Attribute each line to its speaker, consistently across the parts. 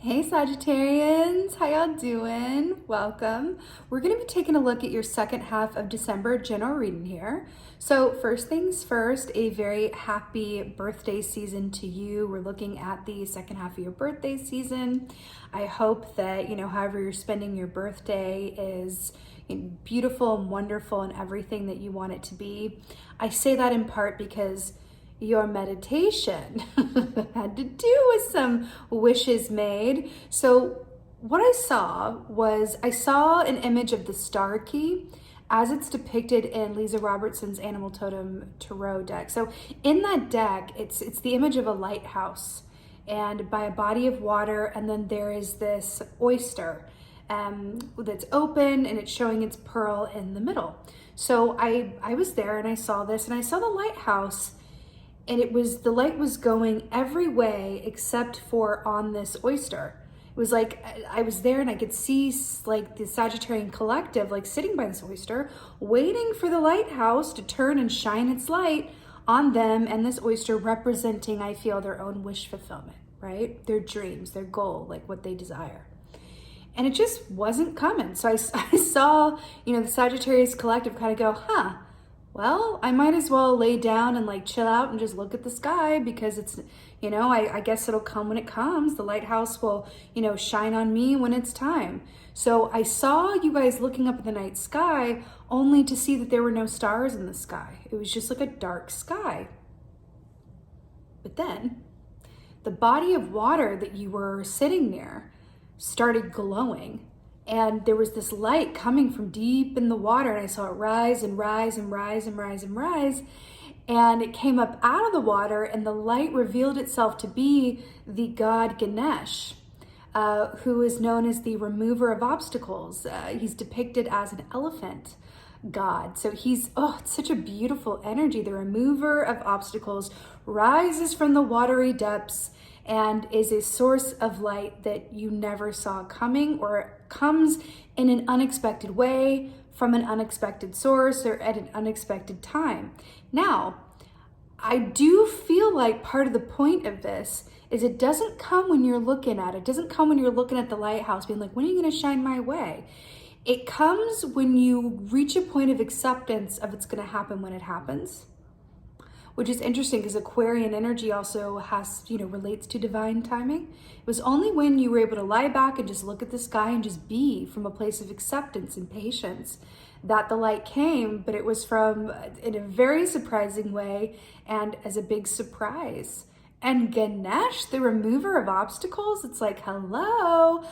Speaker 1: Hey Sagittarians, how y'all doing? Welcome. We're going to be taking a look at your second half of December general reading here. So first things first, a very happy birthday season to you. We're looking at the second half of your birthday season. I hope that, however you're spending your birthday is beautiful and wonderful and everything that you want it to be. I say that in part because your meditation had to do with some wishes made. So what I saw an image of the star key as it's depicted in Leeza Robertson's Animal Totem Tarot deck. So in that deck, it's the image of a lighthouse and by a body of water, and then there is this oyster that's open and it's showing its pearl in the middle. So I was there and I saw this, and I saw the lighthouse, and the light was going every way except for on this oyster. It was like I was there and I could see like the Sagittarian collective like sitting by this oyster, waiting for the lighthouse to turn and shine its light on them, and this oyster representing, I feel, their own wish fulfillment, right? Their dreams, their goal, like what they desire. And it just wasn't coming. So I saw, the Sagittarius collective kind of go, well, I might as well lay down and like chill out and just look at the sky, because it's, I guess it'll come when it comes. The lighthouse will, shine on me when it's time. So I saw you guys looking up at the night sky only to see that there were no stars in the sky. It was just like a dark sky. But then the body of water that you were sitting near started glowing. And there was this light coming from deep in the water, and I saw it rise and rise and rise and rise and rise. And it came up out of the water, and the light revealed itself to be the god Ganesh, who is known as the remover of obstacles. He's depicted as an elephant god. So it's such a beautiful energy. The remover of obstacles rises from the watery depths and is a source of light that you never saw coming, or comes in an unexpected way from an unexpected source or at an unexpected time. Now, I do feel like part of the point of this is it doesn't come when you're looking at it. It doesn't come when you're looking at the lighthouse being like, when are you going to shine my way? It comes when you reach a point of acceptance of it's going to happen when it happens. Which is interesting because Aquarian energy also relates to divine timing. It was only when you were able to lie back and just look at the sky and just be from a place of acceptance and patience that the light came, but it was in a very surprising way and as a big surprise. And Ganesh, the remover of obstacles, it's like, hello,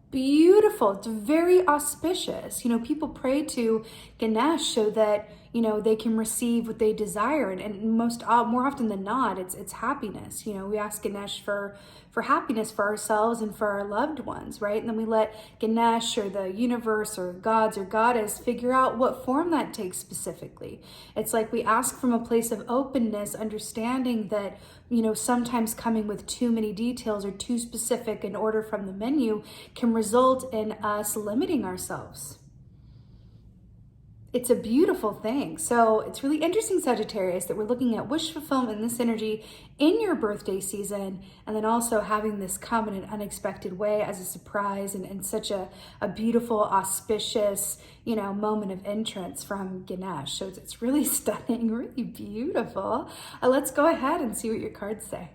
Speaker 1: beautiful. It's very auspicious. People pray to Ganesh so that they can receive what they desire, and more often than not, it's happiness. We ask Ganesh for happiness for ourselves and for our loved ones, right? And then we let Ganesh or the universe or gods or goddess figure out what form that takes specifically. It's like we ask from a place of openness, understanding that sometimes coming with too many details or too specific an order from the menu can result in us limiting ourselves. It's a beautiful thing. So it's really interesting, Sagittarius, that we're looking at wish fulfillment and this energy in your birthday season, and then also having this come in an unexpected way as a surprise and such a beautiful, auspicious, moment of entrance from Ganesh. So it's really stunning, really beautiful. Let's go ahead and see what your cards say.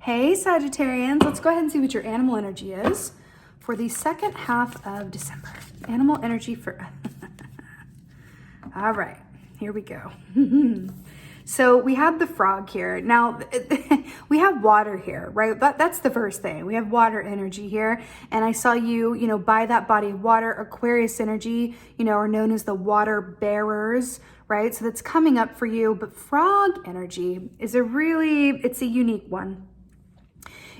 Speaker 1: Hey, Sagittarians, let's go ahead and see what your animal energy is for the second half of December. Animal energy for... All right, here we go. So we have the frog here. Now, we have water here, right? That's the first thing. We have water energy here. And I saw you, by that body of water. Aquarius energy, are known as the water bearers, right? So that's coming up for you. But frog energy is it's a unique one.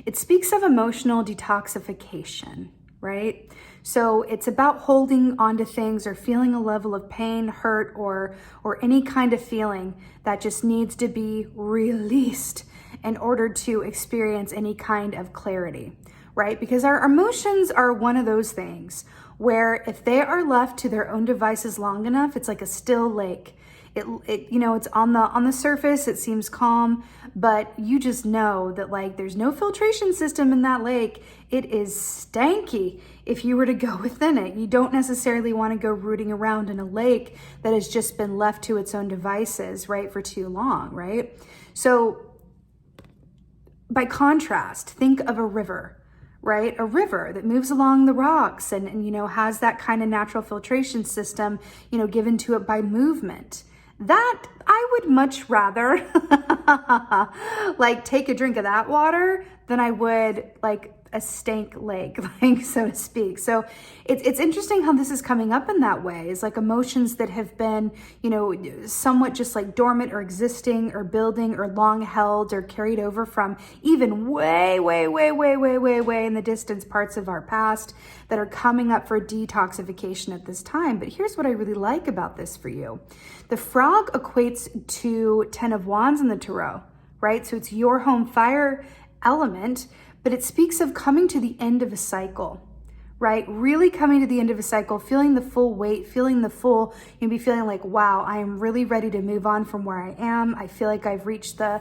Speaker 1: It speaks of emotional detoxification, right? So it's about holding onto things or feeling a level of pain, hurt, or any kind of feeling that just needs to be released in order to experience any kind of clarity, right? Because our emotions are one of those things where if they are left to their own devices long enough, it's like a still lake. It's on the surface, it seems calm, but you just know that like there's no filtration system in that lake. It is stanky if you were to go within it. You don't necessarily want to go rooting around in a lake that has just been left to its own devices, right, for too long, right? So by contrast, think of a river, right? A river that moves along the rocks and has that kind of natural filtration system, given to it by movement. That I would much rather like take a drink of that water than I would like a stank lake, like, so to speak. So it's interesting how this is coming up in that way. It's like emotions that have been, somewhat just like dormant or existing or building or long held or carried over from even way in the distance parts of our past that are coming up for detoxification at this time. But here's what I really like about this for you. The frog equates to 10 of Wands in the Tarot, right? So it's your home fire element, but it speaks of coming to the end of a cycle, right? Really coming to the end of a cycle, feeling the full weight, feeling the full, you'll be feeling like, wow, I am really ready to move on from where I am. I feel like I've reached the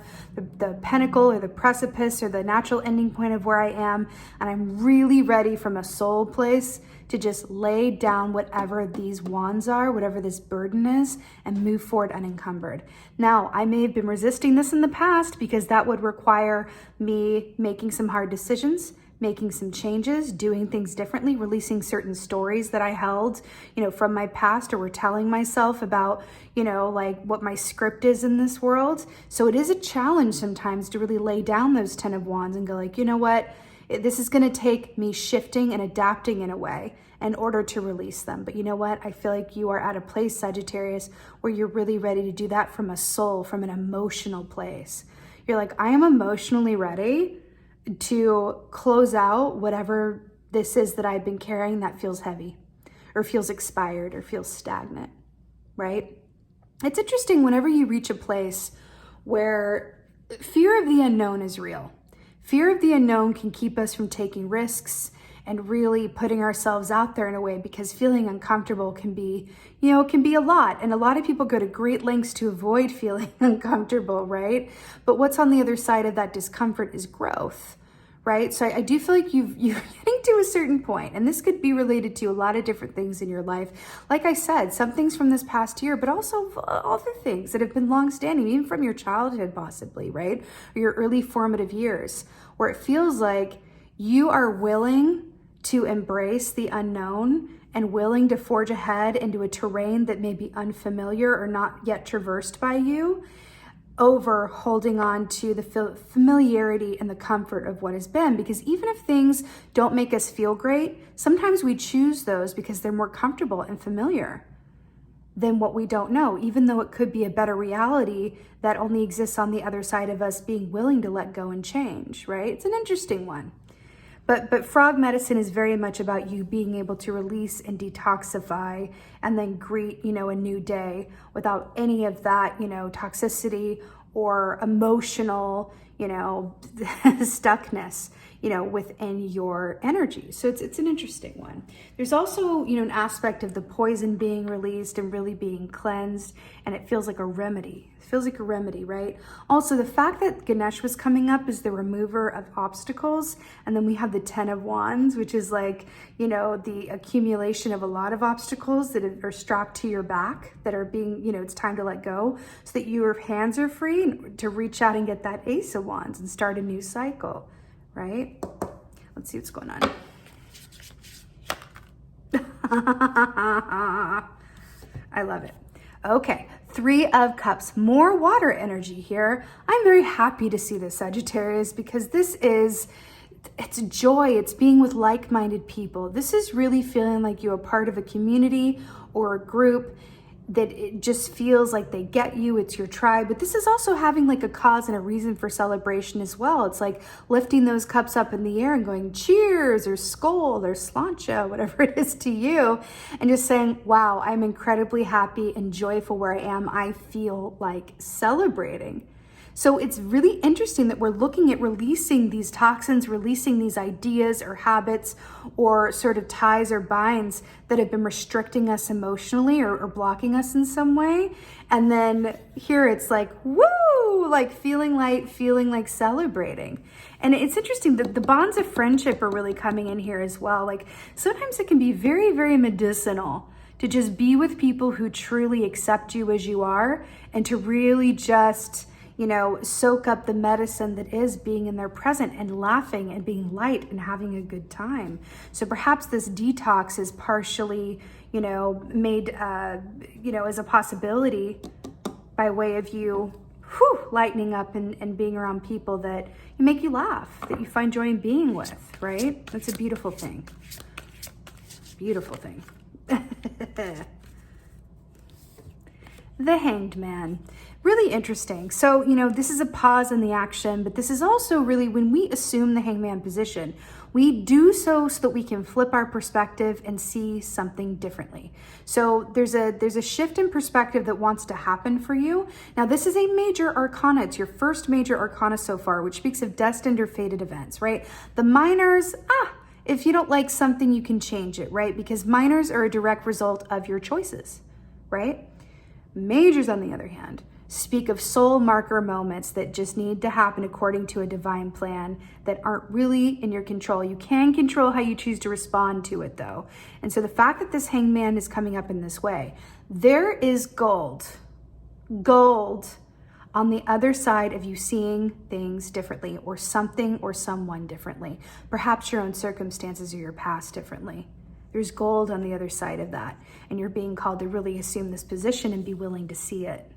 Speaker 1: pinnacle or the precipice or the natural ending point of where I am. And I'm really ready from a soul place to just lay down whatever these wands are, whatever this burden is, and move forward unencumbered. Now, I may have been resisting this in the past because that would require me making some hard decisions, making some changes, doing things differently, releasing certain stories that I held, from my past or were telling myself about, like what my script is in this world. So it is a challenge sometimes to really lay down those 10 of Wands and go like, you know what? This is going to take me shifting and adapting in a way in order to release them. But you know what? I feel like you are at a place, Sagittarius, where you're really ready to do that from a soul, from an emotional place. You're like, I am emotionally ready to close out whatever this is that I've been carrying that feels heavy or feels expired or feels stagnant, right? It's interesting whenever you reach a place where fear of the unknown is real. Fear of the unknown can keep us from taking risks and really putting ourselves out there in a way, because feeling uncomfortable can be, can be a lot. And a lot of people go to great lengths to avoid feeling uncomfortable, right? But what's on the other side of that discomfort is growth, right? So I do feel like you're getting to a certain point, and this could be related to a lot of different things in your life. Like I said, some things from this past year, but also other things that have been long-standing, even from your childhood possibly, right? Or your early formative years, where it feels like you are willing to embrace the unknown and willing to forge ahead into a terrain that may be unfamiliar or not yet traversed by you, over holding on to the familiarity and the comfort of what has been. Because even if things don't make us feel great, sometimes we choose those because they're more comfortable and familiar than what we don't know, even though it could be a better reality that only exists on the other side of us being willing to let go and change, right? It's an interesting one. But frog medicine is very much about you being able to release and detoxify and then greet, a new day without any of that, toxicity or emotional, stuckness, within your energy. So it's an interesting one. There's also, an aspect of the poison being released and really being cleansed, and it feels like a remedy. It feels like a remedy, right? Also, the fact that Ganesh was coming up as the remover of obstacles, and then we have the 10 of Wands, which is like, the accumulation of a lot of obstacles that are strapped to your back that are being, it's time to let go so that your hands are free to reach out and get that Ace of Wands and start a new cycle, right? Let's see what's going on. I love it. Okay, 3 of Cups, more water energy here. I'm very happy to see this, Sagittarius, because it's joy. It's being with like-minded people. This is really feeling like you're a part of a community or a group that it just feels like they get you, it's your tribe. But this is also having like a cause and a reason for celebration as well. It's like lifting those cups up in the air and going cheers or skål or sláinte, whatever it is to you, and just saying, wow, I'm incredibly happy and joyful where I am. I feel like celebrating. So it's really interesting that we're looking at releasing these toxins, releasing these ideas or habits or sort of ties or binds that have been restricting us emotionally or blocking us in some way. And then here it's like, woo, like feeling light, feeling like celebrating. And it's interesting that the bonds of friendship are really coming in here as well. Like sometimes it can be very, very medicinal to just be with people who truly accept you as you are and to really just, soak up the medicine that is being in their present and laughing and being light and having a good time. So perhaps this detox is partially, made, as a possibility by way of you lightening up and being around people that make you laugh, that you find joy in being with, right? That's a beautiful thing. Beautiful thing. The Hanged Man. Really interesting. So, this is a pause in the action, but this is also really when we assume the hangman position, we do so that we can flip our perspective and see something differently. So there's a shift in perspective that wants to happen for you. Now, this is a major arcana. It's your first major arcana so far, which speaks of destined or fated events, right? The minors, if you don't like something, you can change it, right? Because minors are a direct result of your choices, right? Majors, on the other hand, speak of soul marker moments that just need to happen according to a divine plan that aren't really in your control. You can control how you choose to respond to it, though. And so the fact that this hangman is coming up in this way, there is gold on the other side of you seeing things differently or something or someone differently, perhaps your own circumstances or your past differently. There's gold on the other side of that, and you're being called to really assume this position and be willing to see it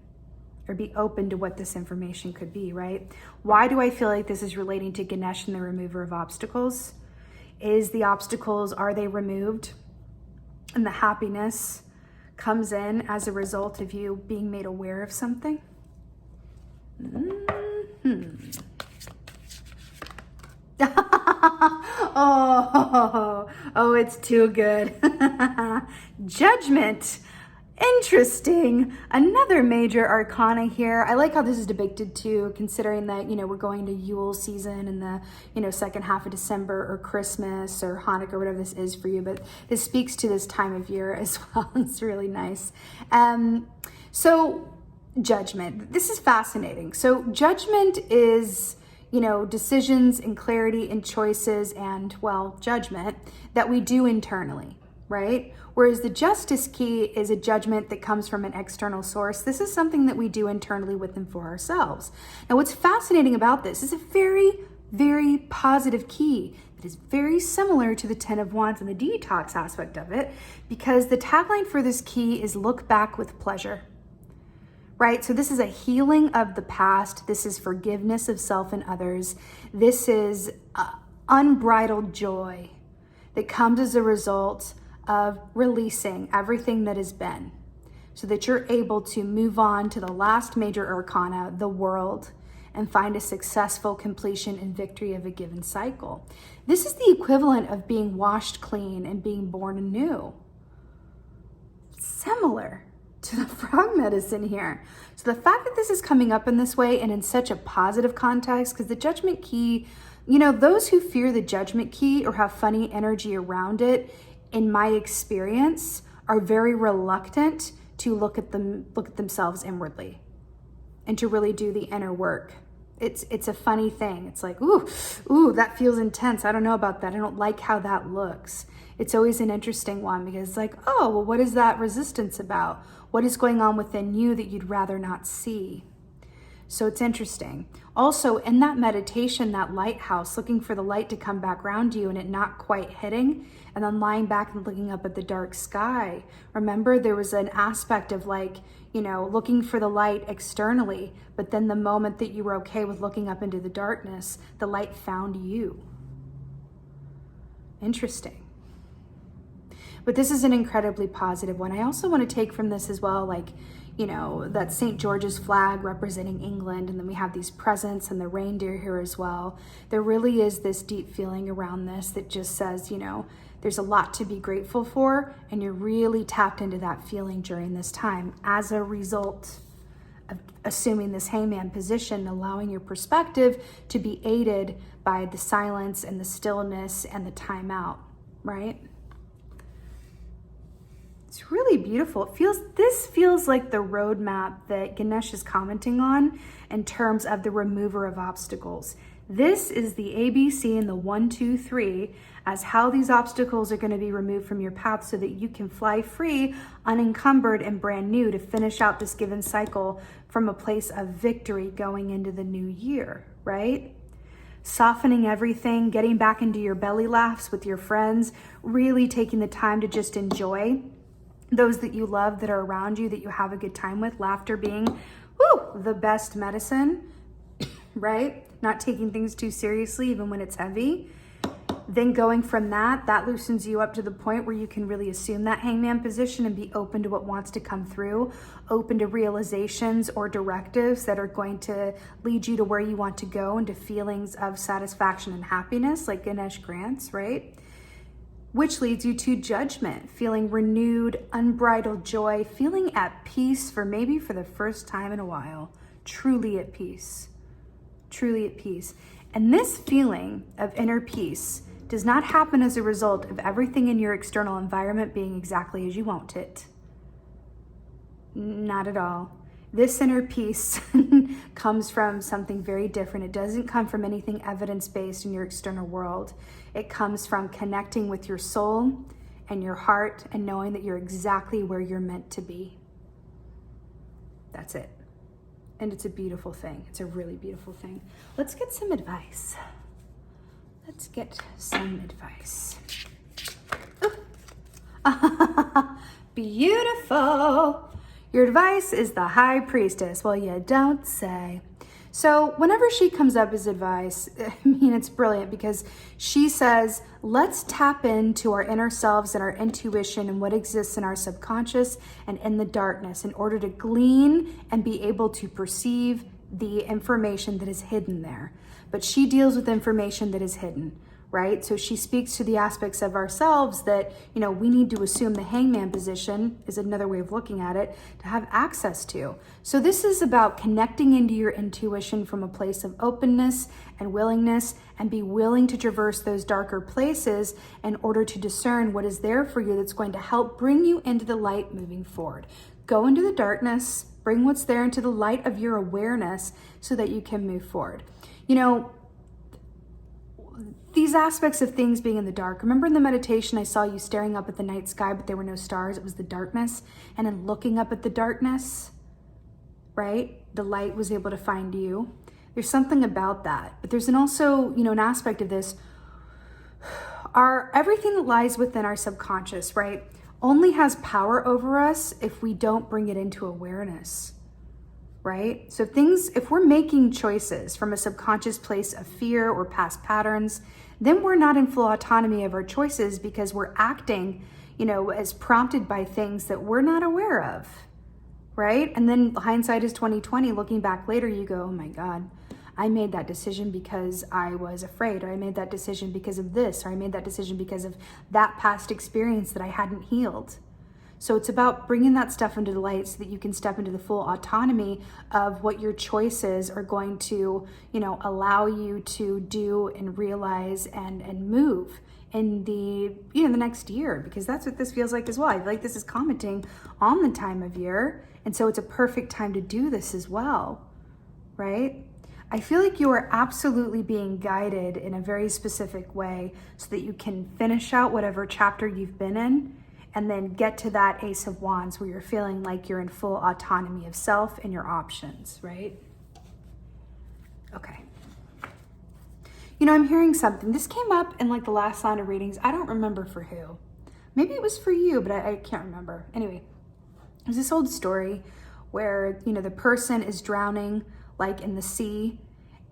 Speaker 1: or be open to what this information could be, right? Why do I feel like this is relating to Ganesh and the remover of obstacles? Is the obstacles, are they removed? And the happiness comes in as a result of you being made aware of something? Oh, it's too good. Judgment. Interesting. Another major arcana here. I like how this is depicted too, considering that, we're going to Yule season in the, second half of December or Christmas or Hanukkah, whatever this is for you. But this speaks to this time of year as well. It's really nice. So judgment. This is fascinating. So judgment is, decisions and clarity and choices and, judgment that we do internally, right? Whereas the justice key is a judgment that comes from an external source. This is something that we do internally with and for ourselves. Now, what's fascinating about this is a very, very positive key that is very similar to the 10 of Wands and the detox aspect of it, because the tagline for this key is look back with pleasure. Right? So this is a healing of the past. This is forgiveness of self and others. This is unbridled joy that comes as a result of releasing everything that has been so that you're able to move on to the last major arcana, the world, and find a successful completion and victory of a given cycle. This is the equivalent of being washed clean and being born anew. Similar to the frog medicine here. So the fact that this is coming up in this way and in such a positive context, because the judgment key, those who fear the judgment key or have funny energy around it, in my experience, are very reluctant to look at themselves inwardly and to really do the inner work. It's a funny thing. It's like, ooh, that feels intense. I don't know about that. I don't like how that looks. It's always an interesting one because it's like, what is that resistance about? What is going on within you that you'd rather not see? So it's interesting. Also, in that meditation, that lighthouse, looking for the light to come back around you and it not quite hitting, and then lying back and looking up at the dark sky. Remember, there was an aspect of looking for the light externally, but then the moment that you were okay with looking up into the darkness, the light found you. Interesting. But this is an incredibly positive one. I also want to take from this as well, that St. George's flag representing England, and then we have these presents and the reindeer here as well. There really is this deep feeling around this that just says, there's a lot to be grateful for, and you're really tapped into that feeling during this time as a result of assuming this hangman position, allowing your perspective to be aided by the silence and the stillness and the time out, right? It's really beautiful. This feels like the roadmap that Ganesh is commenting on in terms of the remover of obstacles. This is the ABC and the 1, 2, 3 as how these obstacles are going to be removed from your path so that you can fly free, unencumbered, and brand new to finish out this given cycle from a place of victory going into the new year, right? Softening everything, getting back into your belly laughs with your friends, really taking the time to just enjoy those that you love, that are around you, that you have a good time with. Laughter being, the best medicine, right? Not taking things too seriously, even when it's heavy. Then going from that loosens you up to the point where you can really assume that hangman position and be open to what wants to come through, open to realizations or directives that are going to lead you to where you want to go, into feelings of satisfaction and happiness, like Ganesh grants, right? Which leads you to judgment, feeling renewed, unbridled joy, feeling at peace for the first time in a while, truly at peace, truly at peace. And this feeling of inner peace does not happen as a result of everything in your external environment being exactly as you want it. Not at all. This inner peace comes from something very different. It doesn't come from anything evidence-based in your external world. It comes from connecting with your soul and your heart and knowing that you're exactly where you're meant to be. That's it. And it's a beautiful thing. It's a really beautiful thing. Let's get some advice. Let's get some advice. Beautiful. Your advice is the High Priestess. Well, you don't say. So whenever she comes up as advice, it's brilliant because she says, let's tap into our inner selves and our intuition and what exists in our subconscious and in the darkness in order to glean and be able to perceive the information that is hidden there. But she deals with information that is hidden, right? So she speaks to the aspects of ourselves that, we need to assume the hangman position is another way of looking at it, to have access to. So this is about connecting into your intuition from a place of openness and willingness, and be willing to traverse those darker places in order to discern what is there for you that's going to help bring you into the light moving forward. Go into the darkness, bring what's there into the light of your awareness so that you can move forward. These aspects of things being in the dark. Remember in the meditation, I saw you staring up at the night sky, but there were no stars. It was the darkness. And then looking up at the darkness, right? The light was able to find you. There's something about that. But there's also, an aspect of this. Everything that lies within our subconscious, right, only has power over us if we don't bring it into awareness. Right? So if we're making choices from a subconscious place of fear or past patterns, then we're not in full autonomy of our choices because we're acting, as prompted by things that we're not aware of, right? And then hindsight is 2020. Looking back later, you go, oh my God, I made that decision because I was afraid, or I made that decision because of this, or I made that decision because of that past experience that I hadn't healed. So it's about bringing that stuff into the light so that you can step into the full autonomy of what your choices are going to, allow you to do and realize and move in the next year, because that's what this feels like as well. I feel like this is commenting on the time of year. And so it's a perfect time to do this as well, right? I feel like you are absolutely being guided in a very specific way so that you can finish out whatever chapter you've been in, and then get to that Ace of Wands where you're feeling like you're in full autonomy of self and your options, right? Okay. I'm hearing something. This came up in like the last line of readings. I don't remember for who. Maybe it was for you, but I can't remember. Anyway, there's this old story where, the person is drowning like in the sea,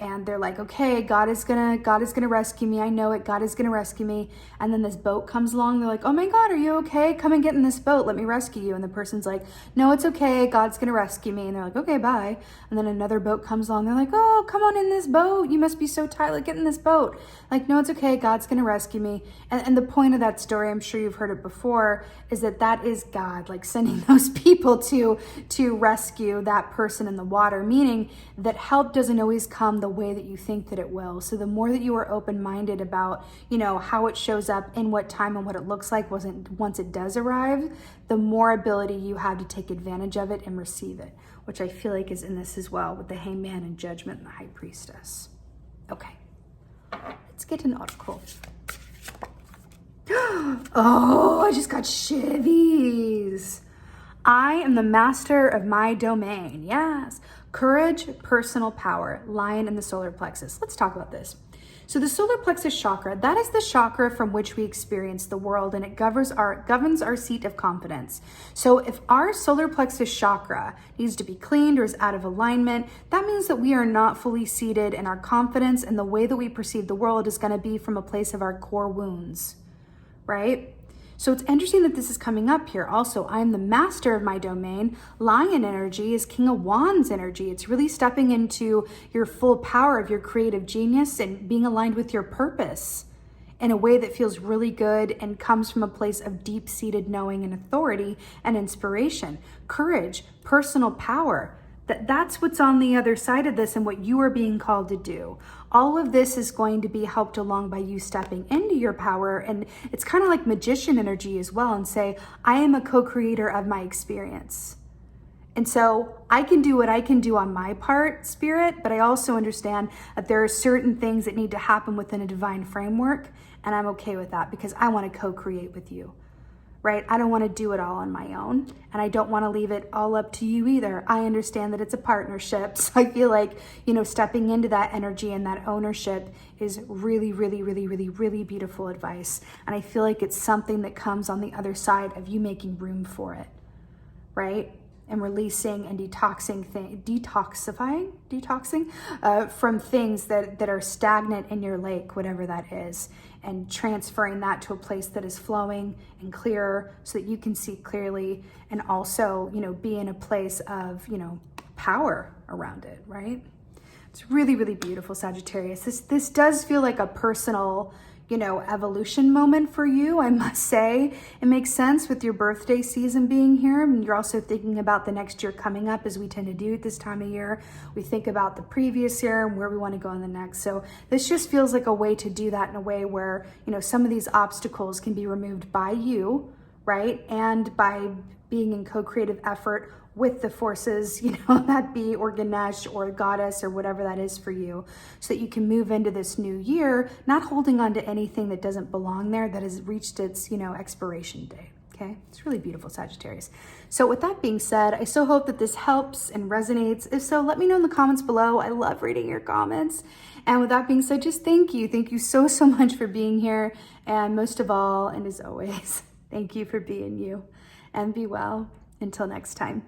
Speaker 1: and they're like, okay, God is gonna rescue me. I know it. God is gonna rescue me. And then this boat comes along. They're like, oh my God, are you okay? Come and get in this boat. Let me rescue you. And the person's like, no, it's okay. God's gonna rescue me. And they're like, okay, bye. And then another boat comes along. They're like, oh, come on in this boat. You must be so tired. Like, get in this boat. Like, no, it's okay. God's gonna rescue me. And the point of that story, I'm sure you've heard it before, is that is God, like sending those people to rescue that person in the water, meaning that help doesn't always come the way that you think that it will. So the more that you are open-minded about, how it shows up, in what time, and what it looks like once it does arrive, the more ability you have to take advantage of it and receive it, which I feel like is in this as well with the Hangman and Judgment and the High Priestess. Okay, let's get an oracle. Oh, I just got shivvies. I am the master of my domain. Yes. Courage, personal power, Lion in the solar plexus. Let's talk about this. So the solar plexus chakra, that is the chakra from which we experience the world, and it governs our seat of confidence. So if our solar plexus chakra needs to be cleaned or is out of alignment, that means that we are not fully seated, and our confidence and the way that we perceive the world is going to be from a place of our core wounds, right? So it's interesting that this is coming up here. Also, I'm the master of my domain. Lion energy is King of Wands energy. It's really stepping into your full power of your creative genius and being aligned with your purpose in a way that feels really good and comes from a place of deep-seated knowing and authority and inspiration. Courage, personal power. That's what's on the other side of this and what you are being called to do. All of this is going to be helped along by you stepping into your power. And it's kind of like magician energy as well, and say, I am a co-creator of my experience. And so I can do what I can do on my part, spirit, but I also understand that there are certain things that need to happen within a divine framework. And I'm okay with that because I want to co-create with you. Right? I don't want to do it all on my own, and I don't want to leave it all up to you either. I understand that it's a partnership. So I feel like, stepping into that energy and that ownership is really, really, really, really, really beautiful advice. And I feel like it's something that comes on the other side of you making room for it, right? And releasing and detoxing from things that are stagnant in your lake, whatever that is, and transferring that to a place that is flowing and clearer so that you can see clearly, and also, be in a place of, power around it, right? It's really, really beautiful, Sagittarius. This does feel like a personal, evolution moment for you, I must say. It makes sense with your birthday season being here. And you're also thinking about the next year coming up, as we tend to do at this time of year. We think about the previous year and where we want to go in the next. So this just feels like a way to do that in a way where, some of these obstacles can be removed by you, right? And by being in co-creative effort with the forces, that be, or Ganesh or goddess or whatever that is for you, so that you can move into this new year, not holding on to anything that doesn't belong there, that has reached its, expiration date. Okay, it's really beautiful, Sagittarius. So with that being said, I so hope that this helps and resonates. If so, let me know in the comments below. I love reading your comments. And with that being said, just thank you. Thank you so, so much for being here. And most of all, and as always, thank you for being you. And be well. Until next time.